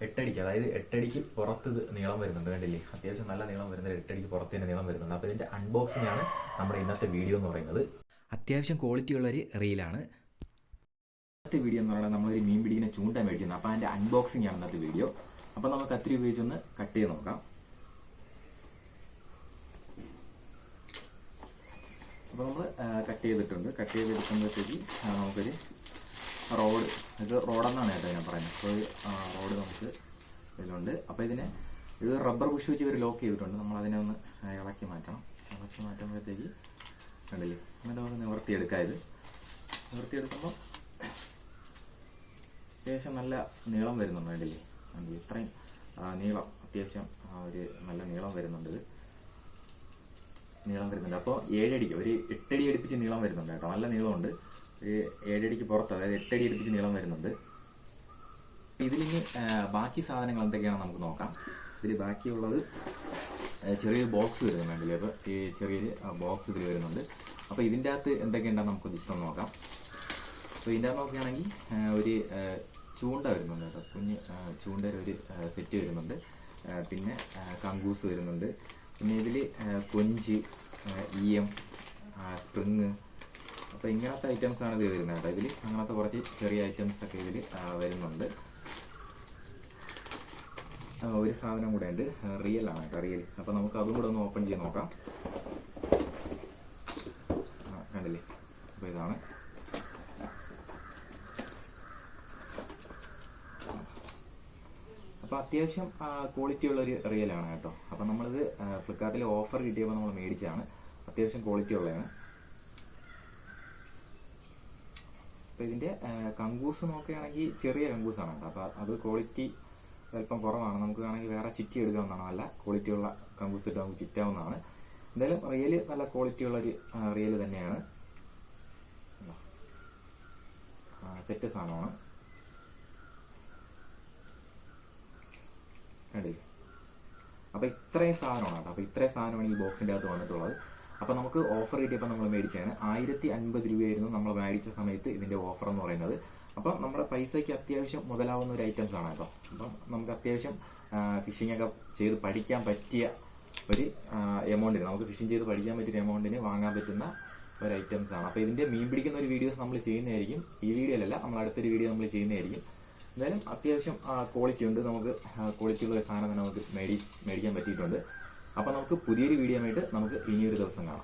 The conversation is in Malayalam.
8 അടിക്ക്, അതായത് 8 അടിക്ക് പുറത്ത് ഇത് നീളം വരുന്നുണ്ട്. കണ്ടില്ലേ, അത്യാവശ്യം നല്ല നീളം വരുന്നത്, 8 അടിക്ക് പുറത്ത് തന്നെ നീളം വരുന്നുണ്ട്. അപ്പോൾ ഇതിൻ്റെ അൺബോക്സിംഗ് ആണ് നമ്മുടെ ഇന്നത്തെ വീഡിയോ എന്ന് പറയുന്നത്. അത്യാവശ്യം ക്വാളിറ്റി ഉള്ളൊരു റീലാണ്. ഇന്നത്തെ വീഡിയോ എന്ന് പറയുന്നത് നമ്മളൊരു മീൻ പിടിക്കുന്ന ചൂണ്ട മേടിക്കുന്നത്. അപ്പോൾ അതിൻ്റെ അൺബോക്സിംഗ് ആണ് ഇന്നത്തെ വീഡിയോ. അപ്പോൾ നമുക്ക് കത്തിരി ഉപയോഗിച്ചൊന്ന് കട്ട് ചെയ്ത് നോക്കാം. അപ്പോൾ നമ്മൾ കട്ട് ചെയ്തിട്ടുണ്ട്. കട്ട് ചെയ്തെടുക്കുമ്പോഴത്തേക്ക് നമുക്കൊരു റോഡ്, ഇത് റോഡെന്നാണ് കേട്ടോ ഞാൻ പറയുന്നത്. അപ്പോൾ റോഡ് നമുക്ക് ഇതിലുണ്ട്. അപ്പോൾ ഇത് റബ്ബർ ബുഷ് വെച്ച് ഇവർ ലോക്ക് ചെയ്തിട്ടുണ്ട്. നമ്മളതിനെ ഒന്ന് ഇളക്കി മാറ്റണം. ഇളക്കി മാറ്റുമ്പോഴത്തേക്ക് കണ്ടില്ലേ, എന്നിട്ട് നമുക്ക് നിവർത്തിയെടുക്കാം. ഇത് നിവർത്തിയെടുക്കുമ്പോൾ അത്യാവശ്യം നല്ല നീളം വരുന്നുണ്ട്. കണ്ടില്ലേ, ഇത്രയും നീളം, അത്യാവശ്യം ഒരു നല്ല നീളം വരുന്നുണ്ട്. അപ്പോൾ 7 അടിക്ക് ഒരു 8 അടി അടുപ്പിച്ച് നീളം വരുന്നുണ്ട് കേട്ടോ. നല്ല നീളമുണ്ട്. ഒരു 7 അടിക്ക് പുറത്ത്, അതായത് 8 അടി അടുപ്പിച്ച് നീളം വരുന്നുണ്ട്. ഇതിലിനി ബാക്കി സാധനങ്ങൾ എന്തൊക്കെയാണെന്ന് നമുക്ക് നോക്കാം. ഇതിൽ ബാക്കിയുള്ളത് ചെറിയൊരു ബോക്സ് വരുന്നുണ്ടല്ലേ. അപ്പോൾ ഈ ചെറിയൊരു ബോക്സ് ഇതിൽ വരുന്നുണ്ട്. അപ്പോൾ ഇതിൻ്റെ അകത്ത് എന്തൊക്കെയുണ്ടെന്ന് നമുക്ക് ജസ്റ്റ് ഒന്ന് നോക്കാം. അപ്പോൾ ഇതിൻ്റെ അകത്ത് നോക്കുകയാണെങ്കിൽ ഒരു ചൂണ്ട വരുന്നുണ്ട് കേട്ടോ. കുഞ്ഞ് ചൂണ്ടയുടെ ഒരു സെറ്റ് വരുന്നുണ്ട്. പിന്നെ കങ്കൂസ് വരുന്നുണ്ട്. പിന്നെ ഇതിൽ കൊഞ്ച്, ഈയം, സ്പ്രിങ്, അപ്പോൾ ഇങ്ങനത്തെ ഐറ്റംസാണ് ഇത് വരുന്നത് കേട്ടോ. ഇതിൽ അങ്ങനത്തെ കുറച്ച് ചെറിയ ഐറ്റംസൊക്കെ ഇതിൽ വരുന്നുണ്ട്. ഒരു സാധനം കൂടെ ഉണ്ട്, റിയലാണ് കേട്ടോ, റിയൽ. അപ്പോൾ നമുക്ക് അതും കൂടെ ഒന്ന് ഓപ്പൺ ചെയ്ത് നോക്കാം. കണ്ടില്ലേ, അപ്പോൾ ഇതാണ്. അപ്പോൾ അത്യാവശ്യം ക്വാളിറ്റി ഉള്ളൊരു റിയലാണ് കേട്ടോ. അപ്പോൾ നമ്മളിത് ഫ്ലിപ്കാർട്ടിൽ ഓഫർ കിട്ടിയപ്പോൾ നമ്മൾ മേടിച്ചതാണ്. അത്യാവശ്യം ക്വാളിറ്റി ഉള്ളതാണ്. അപ്പോൾ ഇതിൻ്റെ കങ്കൂസ് നോക്കുകയാണെങ്കിൽ ചെറിയ കങ്കൂസാണ് കേട്ടോ. അപ്പോൾ അത് ക്വാളിറ്റി അല്പം കുറവാണ്. നമുക്ക് വേണമെങ്കിൽ വേറെ ചിറ്റി എടുക്കാവുന്നതാണ്. നല്ല ക്വാളിറ്റിയുള്ള കങ്കൂസ് ഇട്ട് നമുക്ക് ചിറ്റാവുന്നതാണ്. എന്തായാലും റിയൽ നല്ല ക്വാളിറ്റിയുള്ളൊരു റിയൽ തന്നെയാണ്. സെറ്റ് സാധനമാണ്. കണ്ടില്ലേ, അപ്പോൾ ഇത്രയും സാധനമാണ് കേട്ടോ. അപ്പോൾ ഇത്രയും സാധനമാണ് ഈ ബോക്സിൻ്റെ അകത്ത് വന്നിട്ടുള്ളത്. അപ്പോൾ നമുക്ക് ഓഫർ കിട്ടിയപ്പോൾ നമ്മൾ മേടിച്ചതാണ് 1050 രൂപയായിരുന്നു നമ്മൾ മേടിച്ച സമയത്ത് ഇതിൻ്റെ ഓഫർ എന്ന് പറയുന്നത്. അപ്പം നമ്മുടെ പൈസയ്ക്ക് അത്യാവശ്യം മുതലാവുന്ന ഒരു ഐറ്റംസ് ആണ് കേട്ടോ. അപ്പം നമുക്ക് അത്യാവശ്യം ഫിഷിങ്ങൊക്കെ ചെയ്ത് പഠിക്കാൻ പറ്റിയ ഒരു എമൗണ്ടിന്, നമുക്ക് ഫിഷിങ് ചെയ്ത് പഠിക്കാൻ പറ്റിയ എമൗണ്ടിന് വാങ്ങാൻ പറ്റുന്ന ഒരു ഐറ്റംസ് ആണ്. അപ്പോൾ ഇതിൻ്റെ മീൻ പിടിക്കുന്ന ഒരു വീഡിയോസ് നമ്മൾ ചെയ്യുന്നതായിരിക്കും. ഈ വീഡിയോയിലല്ല, നമ്മൾ അടുത്തൊരു വീഡിയോ നമ്മൾ ചെയ്യുന്നതായിരിക്കും. എന്തായാലും അത്യാവശ്യം ക്വാളിറ്റി ഉണ്ട്. നമുക്ക് ക്വാളിറ്റിയുള്ള ഒരു സാധനം തന്നെ നമുക്ക് മേടിക്കാൻ പറ്റിയിട്ടുണ്ട്. അപ്പോൾ നമുക്ക് പുതിയൊരു വീഡിയോ ആയിട്ട് നമുക്ക് ഇനിയൊരു ദിവസം കാണാം.